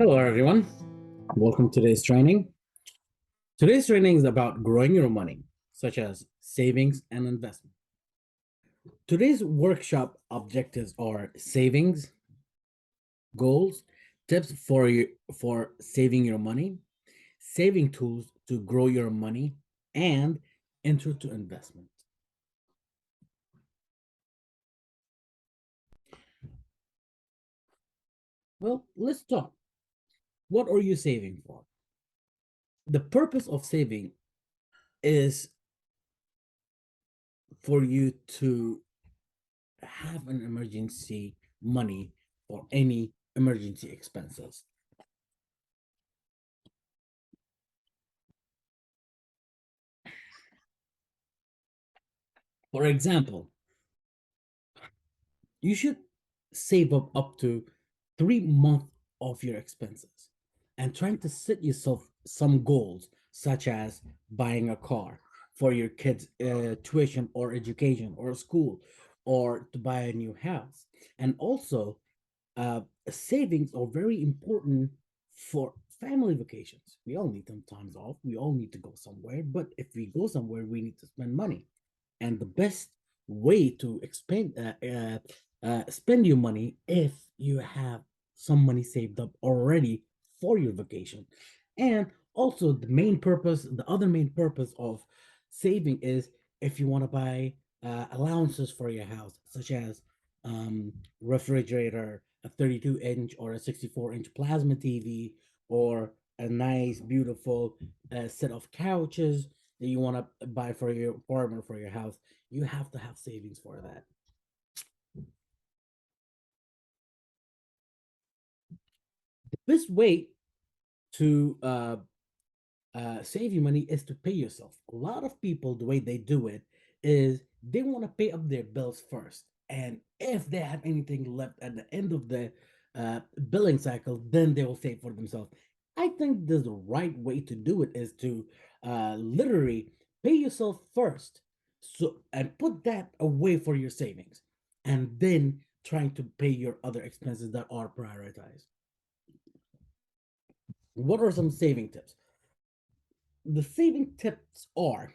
Hello, everyone. Welcome to today's training. Today's training is about growing your money, such as savings and investment. Today's workshop objectives are savings, goals, tips for saving your money, saving tools to grow your money, and intro to investment. Well, let's talk. What are you saving for? The purpose of saving is for you to have an emergency money for any emergency expenses. For example, you should save up to 3 months of your expenses and trying to set yourself some goals, such as buying a car for your kids' tuition or education or school, or to buy a new house. And also, savings are very important for family vacations. We all need some times off. We all need to go somewhere. But if we go somewhere, we need to spend money. And the best way to spend your money if you have some money saved up already for your vacation. And also, the other main purpose of saving is if you want to buy allowances for your house, such as refrigerator, a 32-inch or a 64-inch plasma TV, or a nice, beautiful set of couches that you want to buy for your apartment or for your house. You have to have savings for that. The best way to save you money is to pay yourself. A lot of people, the way they do it is they want to pay up their bills first. And if they have anything left at the end of the billing cycle, then they will save for themselves. I think the right way to do it is to literally pay yourself first, so and put that away for your savings, and then trying to pay your other expenses that are prioritized. What are some saving tips? The saving tips are: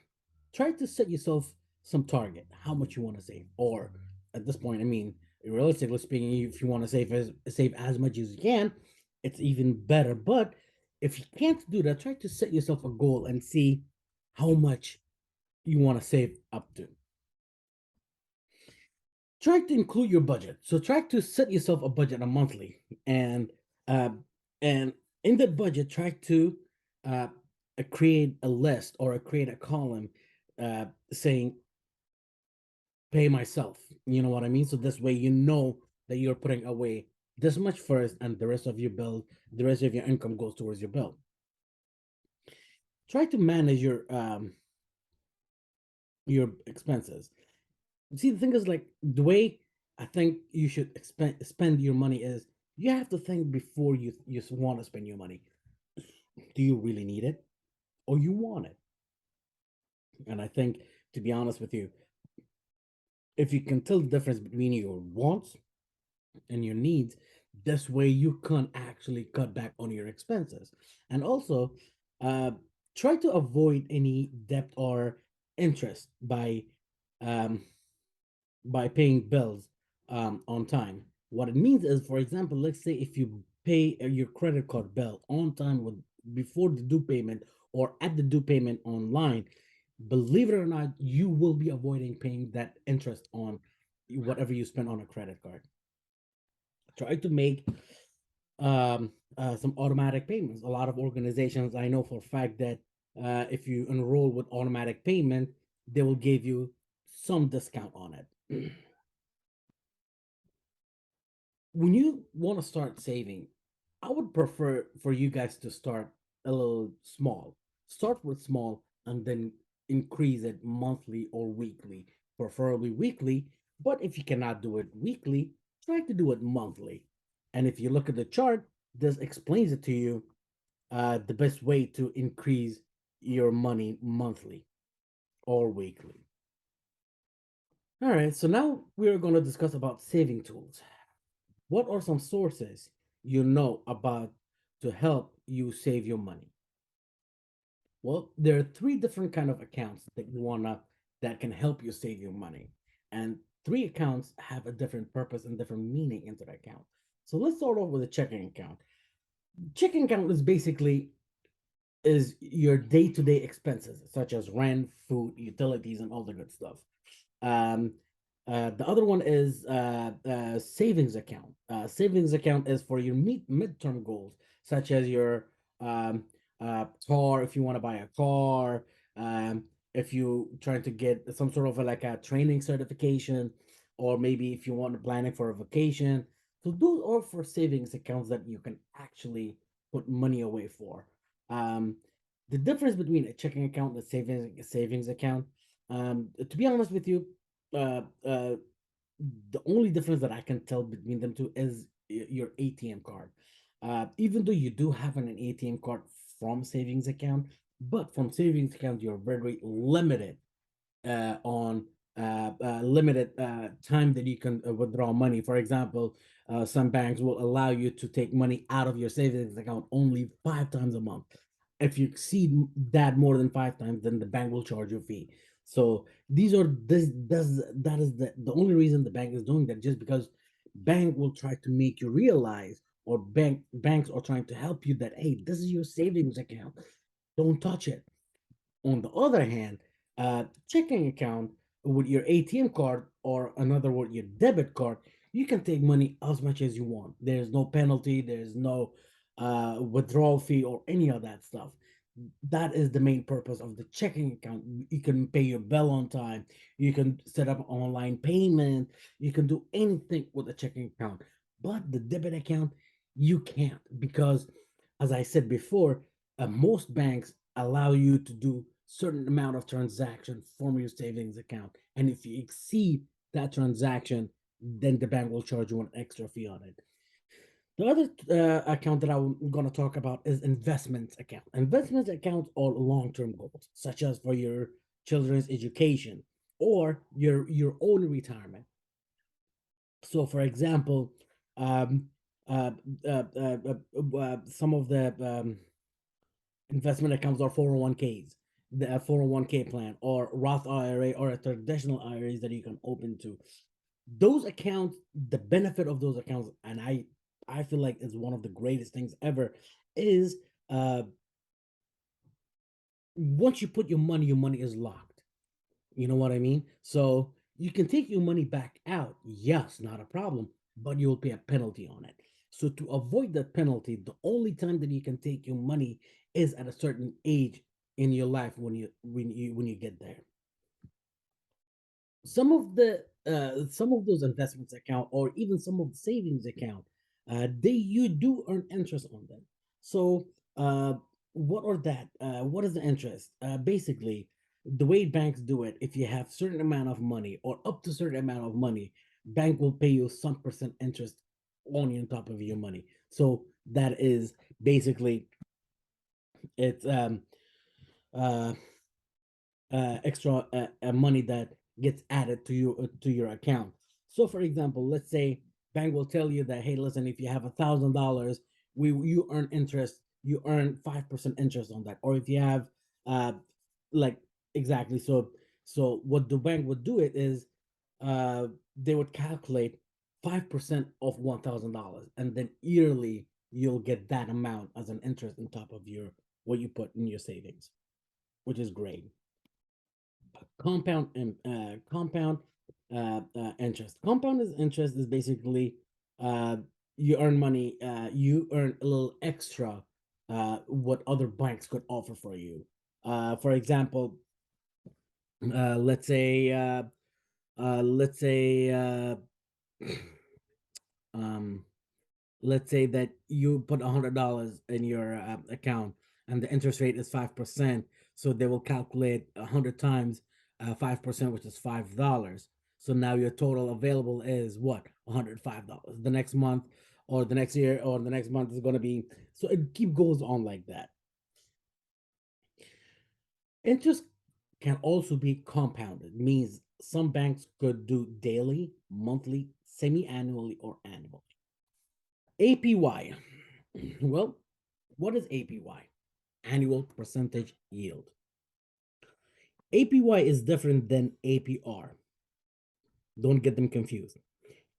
try to set yourself some target, how much you want to save, or at this point, I mean, realistically speaking, if you want to save as much as you can, it's even better. But if you can't do that, try to set yourself a goal and see how much you want to save up to. Try to include your budget. So try to set yourself a budget a monthly, uh, and in that budget, try to uh, create a list or create a column saying pay myself. You know what I mean? So this way, you know that you're putting away this much first, and the rest of your income goes towards your bill. Try to manage your expenses. See, the thing is, like, the way I think you should spend your money is you have to think before you want to spend your money. Do you really need it, or you want it? And I think, to be honest with you, if you can tell the difference between your wants and your needs, this way you can actually cut back on your expenses. And also, uh, try to avoid any debt or interest um, by paying bills on time. What it means is, for example, let's say if you pay your credit card bill on time with before the due payment or at the due payment online, believe it or not, you will be avoiding paying that interest on whatever you spend on a credit card. Try to make some automatic payments. A lot of organizations, I know for a fact that if you enroll with automatic payment, they will give you some discount on it. When you want to start saving, I would prefer for you guys to start a little small. Start with small and then increase it monthly or weekly, preferably weekly. But if you cannot do it weekly, try to do it monthly. And if you look at the chart, this explains it to you the best way to increase your money monthly or weekly. All right, so now we're going to discuss about saving tools. What are some sources you know about to help you save your money? Well, there are three different kind of accounts that you wanna that can help you save your money, and three accounts have a different purpose and different meaning into the account. So let's start off with a checking account. Checking account is basically is your day-to-day expenses such as rent, food, utilities, and all the good stuff. Um, the other one is savings account. Savings account is for your midterm goals, such as your um, car, if you want to buy a car, um, if you trying to get some sort of like a training certification, or maybe if you want to planning for a vacation. So those are for savings accounts that you can actually put money away for. Um, the difference between a checking account and a savings account, to be honest with you, uh, uh, the only difference that I can tell between them two is your ATM card. Even though you do have an ATM card from savings account, but from savings account you're very limited on limited time that you can withdraw money. For example, some banks will allow you to take money out of your savings account only 5 times a month. If you exceed that more than 5 times, then the bank will charge you a fee. So these are this that is the only reason the bank is doing that, just because bank will try to make you realize, or banks are trying to help you that, hey, this is your savings account, don't touch it. On the other hand, checking account with your ATM card, or another word, your debit card, you can take money as much as you want. There's no penalty, there's no withdrawal fee or any of that stuff. That is the main purpose of the checking account. You can pay your bill on time, you can set up online payment, you can do anything with a checking account. But the debit account, you can't, because, as I said before, most banks allow you to do certain amount of transaction from your savings account, and if you exceed that transaction, then the bank will charge you an extra fee on it. The other account that I'm going to talk about is investment account. Investment accounts are long-term goals, such as for your children's education or your own retirement. So, for example, um, uh, some of the investment accounts are 401ks, the 401k plan, or Roth IRA, or a traditional IRAs that you can open to. Those accounts, the benefit of those accounts, and I feel like is one of the greatest things ever, is uh once you put your money is locked. You know what I mean? So you can take your money back out, yes, not a problem, but you'll pay a penalty on it. So to avoid that penalty, the only time that you can take your money is at a certain age in your life, when you get there. Some of those investments account, or even some of the savings account, they you do earn interest on them. So uh what is the interest? Basically, the way banks do it, if you have certain amount of money or up to certain amount of money, bank will pay you some percent interest only on top of your money. So that is basically, it's uh extra money that gets added to your account. So, for example, let's say bank will tell you that, hey, listen, if you have $1,000, we you earn interest, you earn 5% interest on that. Or if you have uh like exactly, so what the bank would do it is, they would calculate 5% of $1,000, and then yearly you'll get that amount as an interest on top of your what you put in your savings, which is great. Compound interest. Compound is interest is basically, uh, you earn money, you earn a little extra what other banks could offer for you. For example, let's say let's say um, let's say that you put $100 in your account, and the interest rate is 5%. So they will calculate 100 times 5%, which is $5. So now your total available is what? $105. The next month, or the next year, or the next month is going to be, so it keep goes on like that. Interest can also be compounded, means some banks could do daily, monthly, semi-annually, or annually. APY. Well, What is APY? Annual percentage yield. APY is different than APR. Don't get them confused.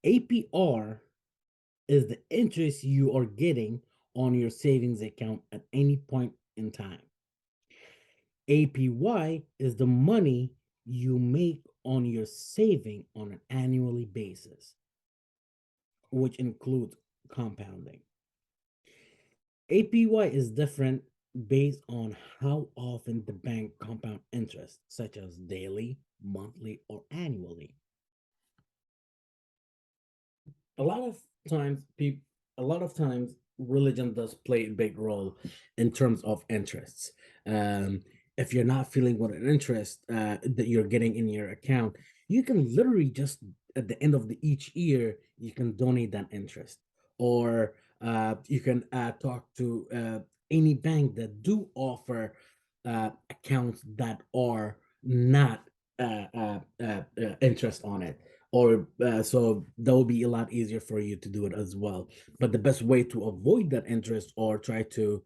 APR is the interest you are getting on your savings account at any point in time. APY is the money you make on your saving on an annually basis, which includes compounding. APY is different based on how often the bank compound interest, such as daily, monthly, or annually. A lot of times people a lot of times religion does play a big role in terms of interests. If you're not feeling what an interest that you're getting in your account, you can literally just at the end of each year you can donate that interest, or you can talk to any bank that do offer accounts that are not interest on it, or so that will be a lot easier for you to do it as well. But the best way to avoid that interest or try to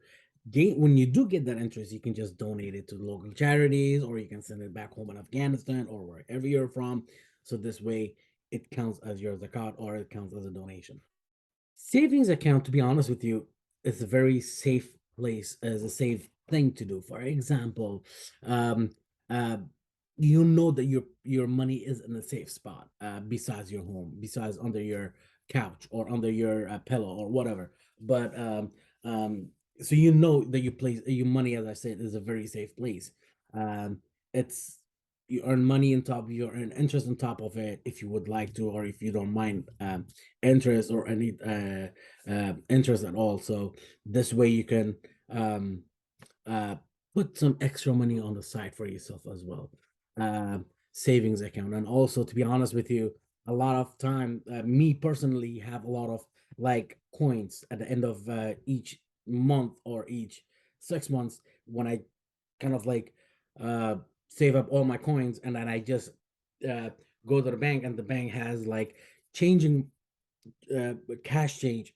gain, when you do get that interest, you can just donate it to local charities, or you can send it back home in Afghanistan or wherever you're from. So this way it counts as your zakat, or it counts as a donation. Savings account, to be honest with you, is a very safe place, as a safe thing to do. For example, um, uh, you know that your money is in a safe spot, besides your home, besides under your couch or under your pillow or whatever. But um, so you know that you place your money, as I said, is a very safe place. Um, it's you earn money on top, you earn interest on top of it if you would like to, or if you don't mind interest or any interest at all. So this way you can um, uh, put some extra money on the side for yourself as well. Savings account. And also, to be honest with you, a lot of time, me personally have a lot of like coins at the end of each month or each 6 months, when I kind of like uh, save up all my coins, and then I just uh, go to the bank, and the bank has like changing cash change,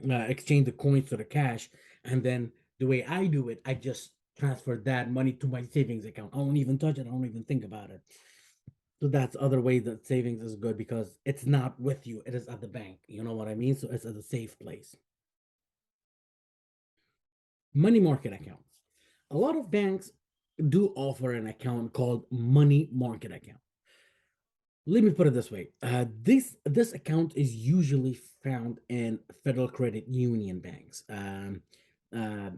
exchange the coins to the cash, and then the way I do it, I just transfer that money to my savings account. I don't even touch it. I don't even think about it. So that's other way that savings is good, because it's not with you; it is at the bank. You know what I mean? So it's at a safe place. Money market accounts. A lot of banks do offer an account called money market account. Let me put it this way: this account is usually found in federal credit union banks. Uh,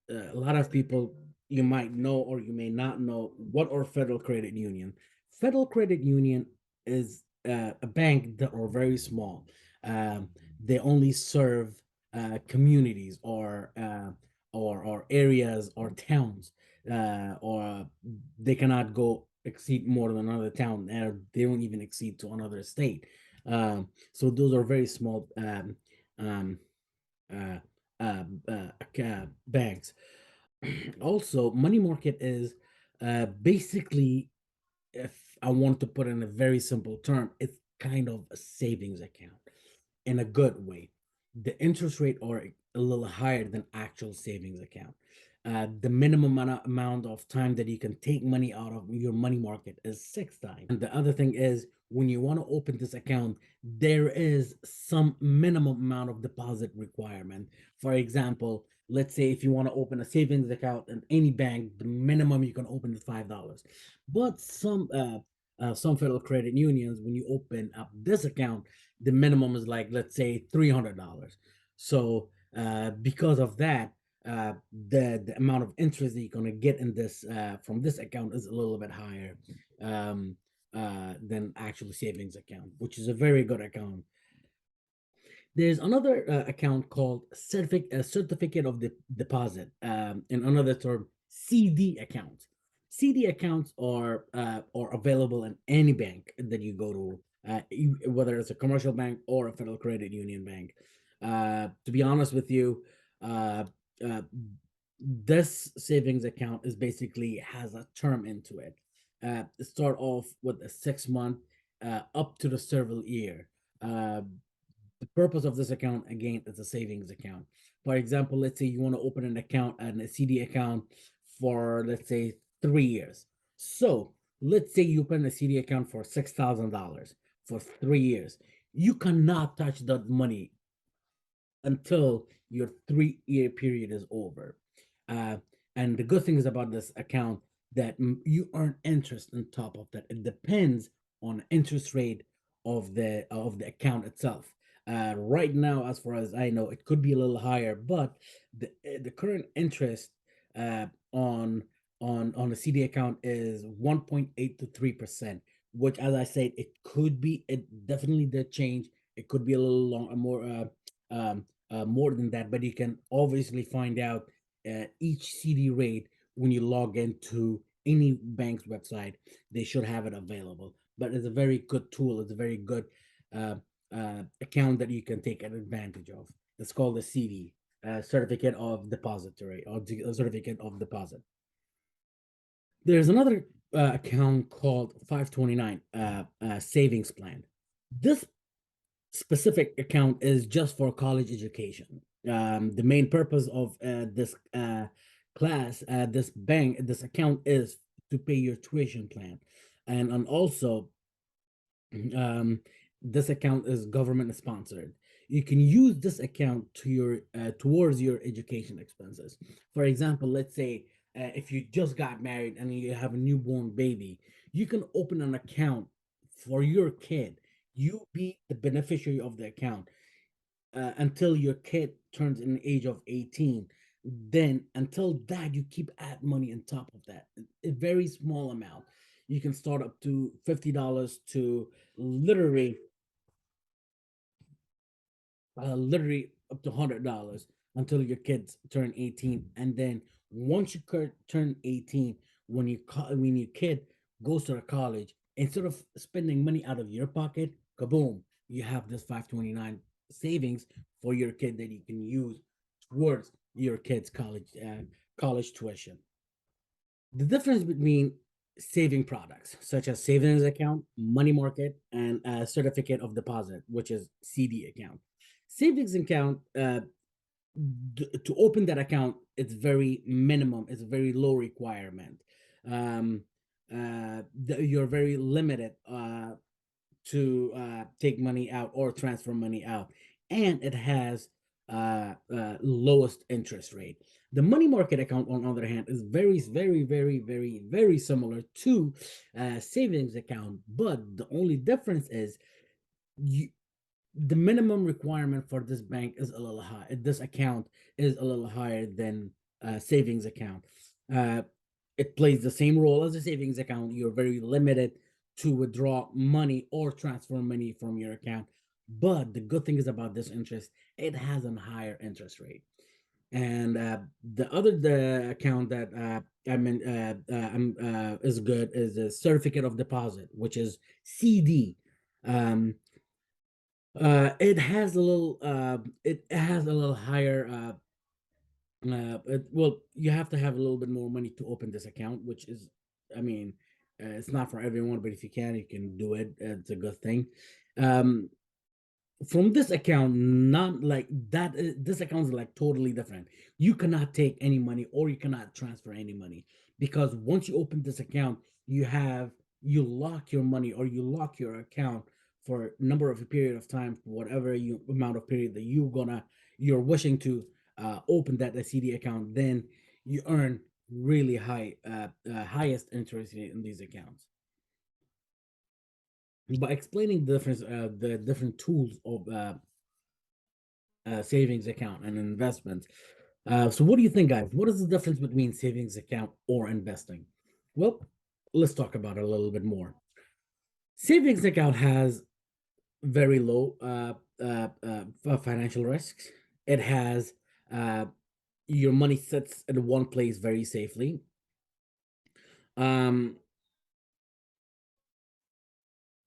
a lot of people, you might know or you may not know, what are federal credit union. Federal credit union is a bank that are very small. um, they only serve communities, or areas or towns, or they cannot go exceed more than another town, and they don't even exceed to another state. So those are very small um, uh, banks. Also, money market is basically, if I want to put in a very simple term, it's kind of a savings account in a good way. The interest rate are a little higher than actual savings account. The minimum amount of time that you can take money out of your money market is 6 times. And the other thing is, when you want to open this account, there is some minimum amount of deposit requirement. For example, let's say if you want to open a savings account in any bank, the minimum you can open is $5. But some federal credit unions, when you open up this account, the minimum is like, let's say, $300. So because of that, the amount of interest that you're going to get in this from this account is a little bit higher um, than actual savings account, which is a very good account. There's another account called certificate of deposit, in another term, CD accounts. CD accounts are available in any bank that you go to, whether it's a commercial bank or a federal credit union bank. To be honest with you, uh, uh, this savings account is basically has a term into it. Start off with a 6 month up to the several year. Uh, The purpose of this account again is a savings account. For example, let's say you want to open an account and a CD account for, let's say, 3 years. So let's say you open a CD account for $6,000 for 3 years. You cannot touch that money until your 3 year period is over. Uh, and the good thing is about this account that you earn interest on top of that. It depends on interest rate of the account itself. Right now, as far as I know, it could be a little higher, but the current interest on on a CD account is 1.8 to 3%, which, as I said, it definitely did change. It could be a little long, more than that, but you can obviously find out each CD rate when you log into any bank's website. They should have it available. But it's a very good tool. It's a very good uh, account that you can take advantage of. It's called a CD, Certificate of Depository, or Certificate of Deposit. There's another account called 529 Savings Plan. This specific account is just for college education. The main purpose of this this account is to pay your tuition plan, and also um, this account is government sponsored. You can use this account to your towards your education expenses. For example, let's say if you just got married and you have a newborn baby, you can open an account for your kid. You be the beneficiary of the account until your kid turns in the age of 18. Then until that, you keep add money on top of that, a very small amount. You can start up to $50 to literally literally up to $100 until your kids turn 18. And then once you turn 18, when your kid goes to a college, instead of spending money out of your pocket, kaboom, you have this 529 savings for your kid that you can use towards your kid's college tuition. The difference between saving products such as savings account, money market, and a certificate of deposit, which is CD account. Savings account, to open that account, it's very minimum, it's a very low requirement. Um, you're very limited to take money out or transfer money out, and it has lowest interest rate. The money market account, on the other hand, is very similar to savings account, but the only difference is you the minimum requirement for this bank is a little high. This account is a little higher than savings account. Uh, it plays the same role as a savings account. You're very limited to withdraw money or transfer money from your account. But the good thing is about this interest, it has a higher interest rate. And the account that is good is a certificate of deposit, which is CD. Um, it has a little higher well, you have to have a little bit more money to open this account, which is, I mean, it's not for everyone, but if you can do it. It's a good thing. Um, from this account, not like that. This account is like totally different. You cannot take any money or you cannot transfer any money, because once you open this account, you lock your money or you lock your account for a number of a period of time, for whatever you amount of period that you're wishing to open that CD account. Then you earn really highest interest rate in these accounts. By explaining the different tools of savings account and investments. So, what do you think, guys? What is the difference between savings account or investing? Well, let's talk about it a little bit more. Savings account has very low financial risks. It has uh, your money sits in one place very safely. Um,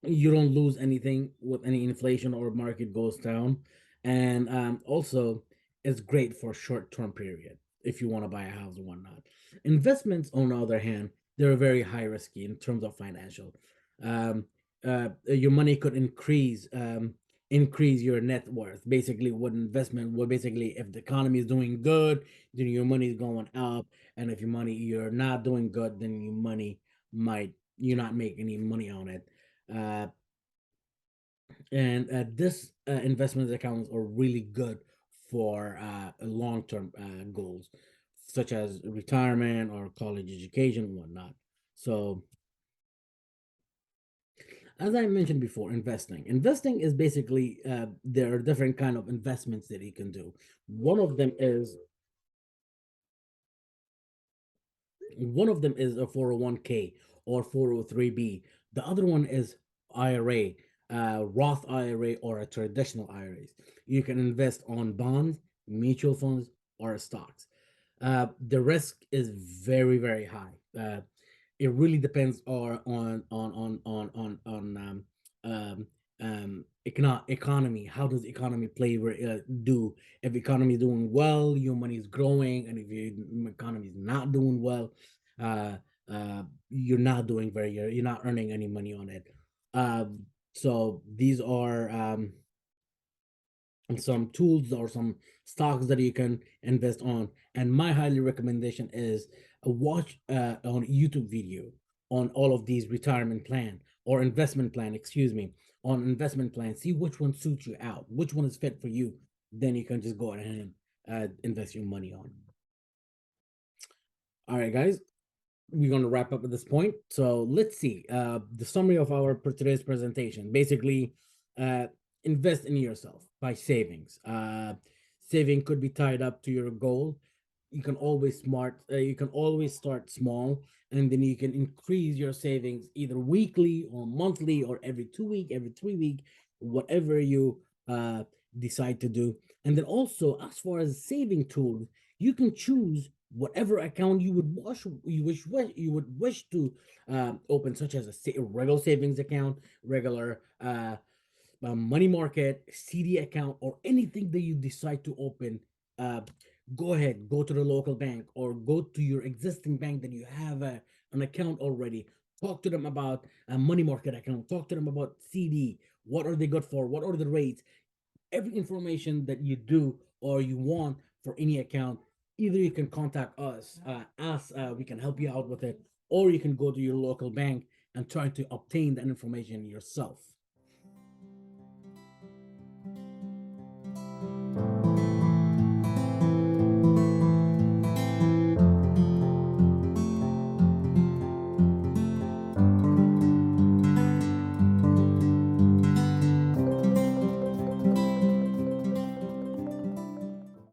you don't lose anything with any inflation or market goes down, and also it's great for short-term period if you want to buy a house or whatnot. Investments, on the other hand, they're very high risky in terms of financial. Your money could increase. increase your net worth. Basically, what investment? Well, basically, if the economy is doing good, then your money is going up, and if your money you're not doing good, then your money might you not make any money on it. Uh, and this investment accounts are really good for long-term goals, such as retirement or college education and whatnot. So, as I mentioned before, investing is basically there are different kind of investments that you can do. One of them is One of them is a 401k or 403b. The other one is IRA, Roth IRA, or a traditional IRAs. You can invest on bonds, mutual funds, or stocks. The risk is very, very high. It really depends on economy. How does economy do? If economy is doing well, your money is growing, and if your economy is not doing well, uh, you're not doing you're not earning any money on it. So these are some tools or some stocks that you can invest on. And my highly recommendation is watch on YouTube video on all of these retirement plan or investment plan, excuse me, on investment plan. See which one suits you out, which one is fit for you. Then you can just go ahead and invest your money on. All right, guys, we're going to wrap up at this point. So let's see the summary of our today's presentation. Basically, uh, invest in yourself by savings. Saving could be tied up to your goal. You can always start small, and then you can increase your savings either weekly or monthly or every 2 week, every 3 week, whatever you decide to do. And then also, as far as saving tools, you can choose whatever account you would wish to open, such as a regular savings account, regular money market, CD account, or anything that you decide to open. Uh, Go ahead, go to the local bank or go to your existing bank that you have an account already. Talk to them about a money market account. Talk to them about CD. What are they good for? What are the rates? Every information that you do or you want for any account, either you can contact us, we can help you out with it, or you can go to your local bank and try to obtain that information yourself.